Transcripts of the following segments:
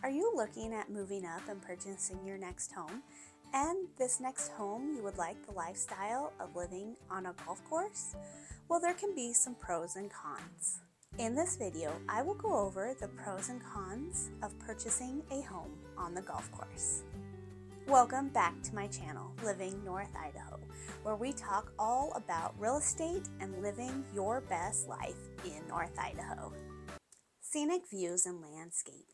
Are you looking at moving up and purchasing your next home? And this next home, you would like the lifestyle of living on a golf course? Well, there can be some pros and cons. In this video, I will go over the pros and cons of purchasing a home on the golf course. Welcome back to my channel, Living North Idaho, where we talk all about real estate and living your best life in North Idaho. Scenic views and landscaping.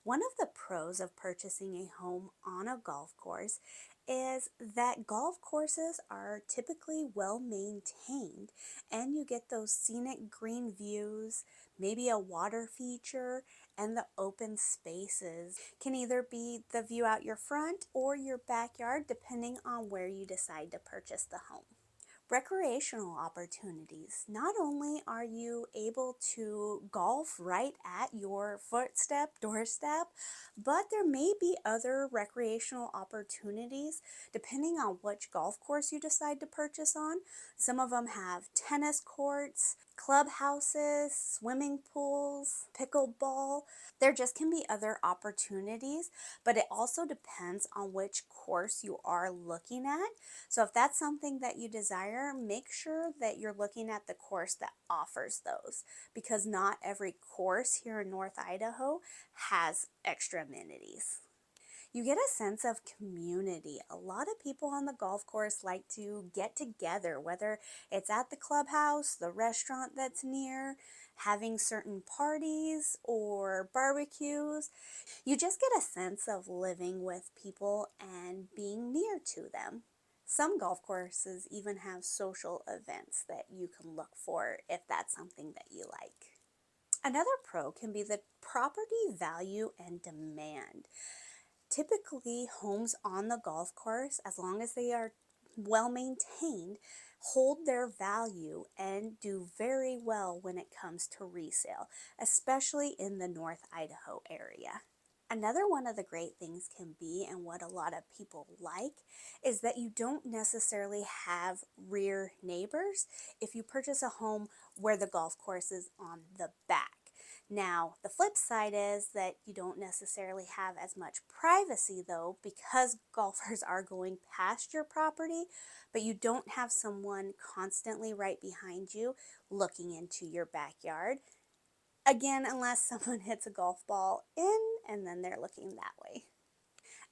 One of the pros of purchasing a home on a golf course is that golf courses are typically well maintained and you get those scenic green views, maybe a water feature, and the open spaces can either be the view out your front or your backyard depending on where you decide to purchase the home. Recreational opportunities. Not only are you able to golf right at your doorstep, but there may be other recreational opportunities depending on which golf course you decide to purchase on. Some of them have tennis courts, clubhouses, swimming pools, pickleball. There just can be other opportunities, but it also depends on which course you are looking at. So if that's something that you desire, make sure that you're looking at the course that offers those, because not every course here in North Idaho has extra amenities. You get a sense of community. A lot of people on the golf course like to get together, whether it's at the clubhouse, the restaurant that's near, having certain parties or barbecues. You just get a sense of living with people and being near to them. Some golf courses even have social events that you can look for if that's something that you like. Another pro can be the property value and demand. Typically, homes on the golf course, as long as they are well maintained, hold their value and do very well when it comes to resale, especially in the North Idaho area. Another one of the great things can be, and what a lot of people like, is that you don't necessarily have rear neighbors if you purchase a home where the golf course is on the back. Now, the flip side is that you don't necessarily have as much privacy though, because golfers are going past your property, but you don't have someone constantly right behind you looking into your backyard. Again, unless someone hits a golf ball in and then they're looking that way.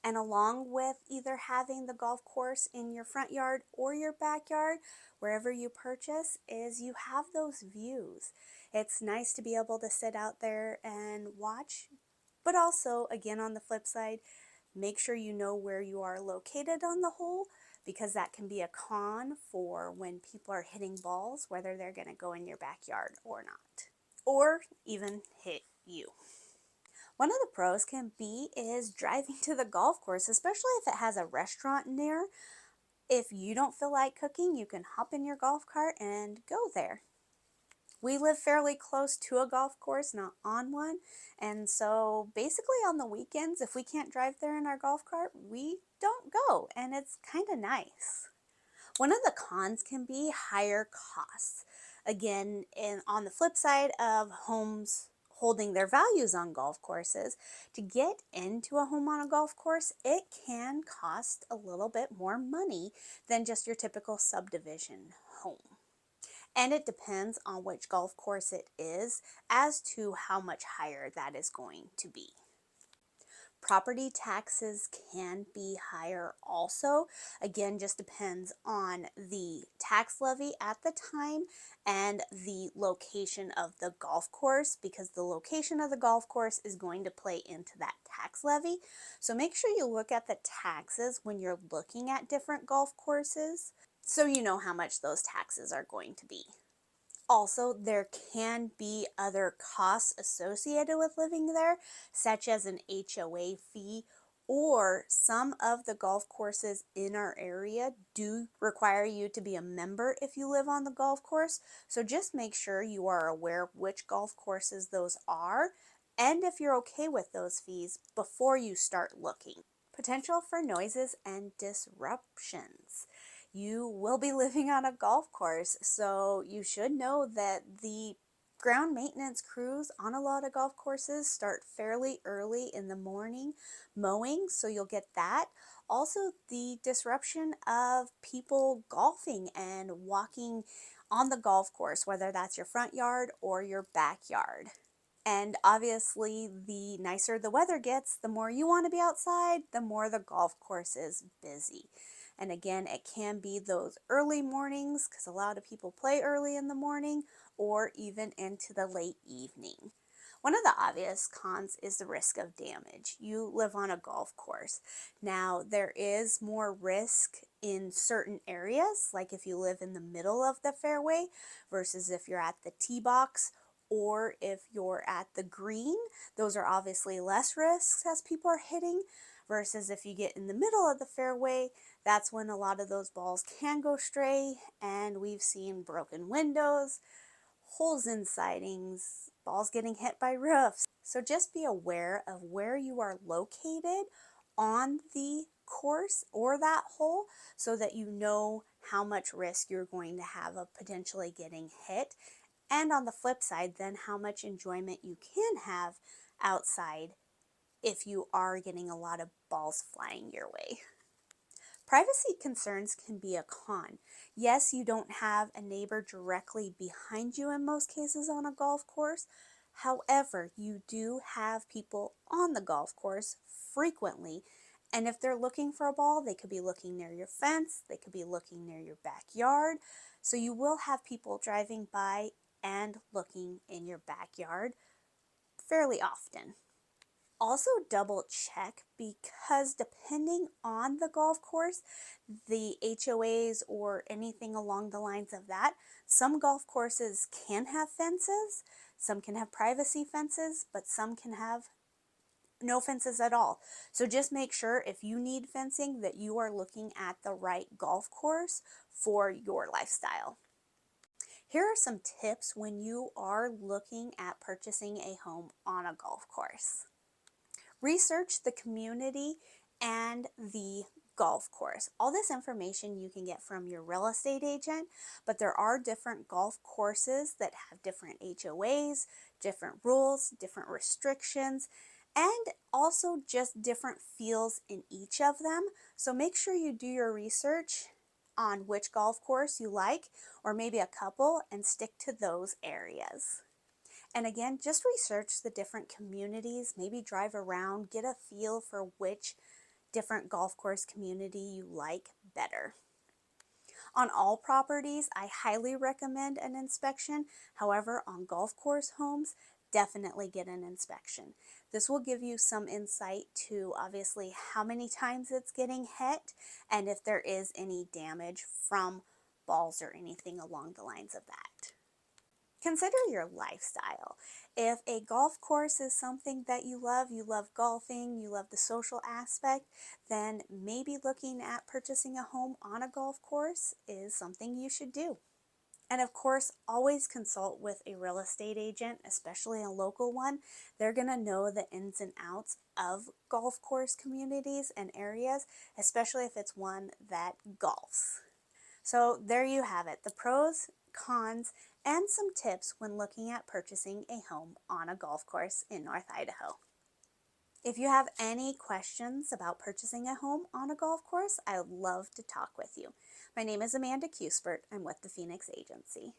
And along with either having the golf course in your front yard or your backyard, wherever you purchase, is you have those views. It's nice to be able to sit out there and watch, but also, again, on the flip side, make sure you know where you are located on the hole, because that can be a con for when people are hitting balls, whether they're going to go in your backyard or not, or even hit you. One of the pros can be is driving to the golf course, especially if it has a restaurant near. If you don't feel like cooking, you can hop in your golf cart and go there. We live fairly close to a golf course, not on one, and so basically on the weekends, if we can't drive there in our golf cart, we don't go, and it's kind of nice. One of the cons can be higher costs. Again, on the flip side of homes holding their values on golf courses, to get into a home on a golf course, it can cost a little bit more money than just your typical subdivision home. And it depends on which golf course it is as to how much higher that is going to be. Property taxes can be higher also. Again, just depends on the tax levy at the time and the location of the golf course, because the location of the golf course is going to play into that tax levy. So make sure you look at the taxes when you're looking at different golf courses so you know how much those taxes are going to be. Also, there can be other costs associated with living there, such as an HOA fee, or some of the golf courses in our area do require you to be a member if you live on the golf course. So just make sure you are aware of which golf courses those are, and if you're okay with those fees before you start looking. Potential for noises and disruptions. You will be living on a golf course, so you should know that the Ground maintenance crews on a lot of golf courses start fairly early in the morning mowing, so you'll get that. Also, the disruption of people golfing and walking on the golf course, whether that's your front yard or your backyard. And obviously, the nicer the weather gets, the more you want to be outside, the more the golf course is busy. And again, it can be those early mornings because a lot of people play early in the morning or even into the late evening. One of the obvious cons is the risk of damage. You live on a golf course. Now, there is more risk in certain areas, like if you live in the middle of the fairway versus if you're at the tee box or if you're at the green. Those are obviously less risks as people are hitting versus if you get in the middle of the fairway, that's when a lot of those balls can go stray, and we've seen broken windows, holes in sidings, balls getting hit by roofs. So just be aware of where you are located on the course or that hole so that you know how much risk you're going to have of potentially getting hit. And on the flip side, then how much enjoyment you can have outside if you are getting a lot of balls flying your way. Privacy concerns can be a con. Yes, you don't have a neighbor directly behind you in most cases on a golf course. However, you do have people on the golf course frequently. And if they're looking for a ball, they could be looking near your fence, they could be looking near your backyard. So you will have people driving by and looking in your backyard fairly often. Also double check because depending on the golf course, the HOAs or anything along the lines of that, some golf courses can have fences, some can have privacy fences, but some can have no fences at all. So just make sure if you need fencing that you are looking at the right golf course for your lifestyle. Here are some tips when you are looking at purchasing a home on a golf course. Research the community and the golf course. All this information you can get from your real estate agent, but there are different golf courses that have different HOAs, different rules, different restrictions, and also just different feels in each of them. So make sure you do your research on which golf course you like, or maybe a couple, and stick to those areas. And again, just research the different communities, maybe drive around, get a feel for which different golf course community you like better. On all properties, I highly recommend an inspection. However, on golf course homes, definitely get an inspection. This will give you some insight to obviously how many times it's getting hit and if there is any damage from balls or anything along the lines of that. Consider your lifestyle. If a golf course is something that you love golfing, you love the social aspect, then maybe looking at purchasing a home on a golf course is something you should do. And of course, always consult with a real estate agent, especially a local one. They're going to know the ins and outs of golf course communities and areas, especially if it's one that golfs. So there you have it, the pros, cons, and some tips when looking at purchasing a home on a golf course in North Idaho. If you have any questions about purchasing a home on a golf course, I would love to talk with you. My name is Amanda Cuspert. I'm with the Phoenix Agency.